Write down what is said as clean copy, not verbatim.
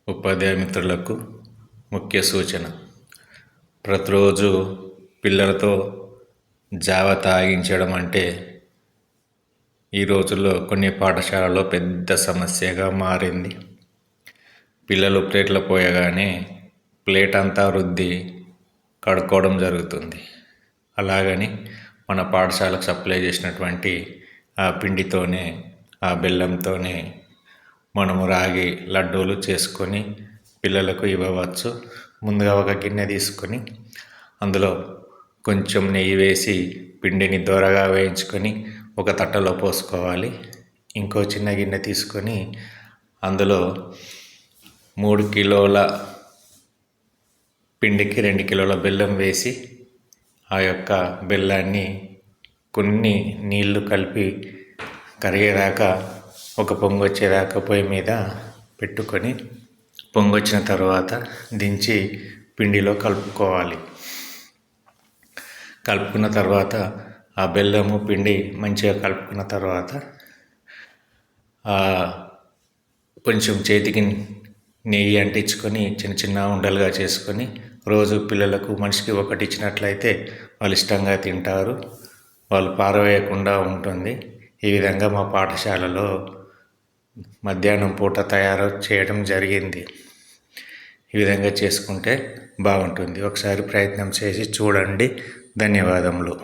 ఉపాధ్యాయ మిత్రులకు ముఖ్య సూచన: ప్రతిరోజు పిల్లలతో జావ తాగించడం అంటే ఈ రోజుల్లో కొన్ని పాఠశాలలో పెద్ద సమస్యగా మారింది. పిల్లలు ప్లేట్లో పోయగానే ప్లేట్ అంతా రుద్ది కడుక్కోవడం జరుగుతుంది. అలాగని మన పాఠశాలకు సప్లై చేసినటువంటి ఆ పిండితోనే, ఆ బెల్లంతోనే మనము రాగి లడ్డూలు చేసుకొని పిల్లలకు ఇవ్వవచ్చు. ముందుగా ఒక గిన్నె తీసుకొని అందులో కొంచెం నెయ్యి వేసి పిండిని దోరగా వేయించుకొని ఒక తట్టలో పోసుకోవాలి. ఇంకో చిన్న గిన్నె తీసుకొని అందులో 3 కిలోల పిండికి 2 కిలోల బెల్లం వేసి ఆ యొక్క బెల్లాన్ని కొన్ని నీళ్లు కలిపి కరిగేదాకా, ఒక పొంగు వచ్చేదాకా పొయ్యి మీద పెట్టుకొని పొంగొచ్చిన తర్వాత దించి పిండిలో కలుపుకోవాలి. కలుపుకున్న తర్వాత ఆ బెల్లము పిండి మంచిగా కలుపుకున్న తర్వాత కొంచెం చేతికి నెయ్యి అంటించుకొని చిన్న చిన్న ఉండలుగా చేసుకొని రోజు పిల్లలకు మనిషికి ఒకటి ఇచ్చినట్లయితే వాళ్ళు ఇష్టంగా తింటారు. వాళ్ళు పారవేయకుండా ఉంటుంది. ఈ విధంగా మా పాఠశాలలో మధ్యాహ్నం పూట తయారు చేయడం జరిగింది. ఈ విధంగా చేసుకుంటే బాగుంటుంది. ఒకసారి ప్రయత్నం చేసి చూడండి. ధన్యవాదములు.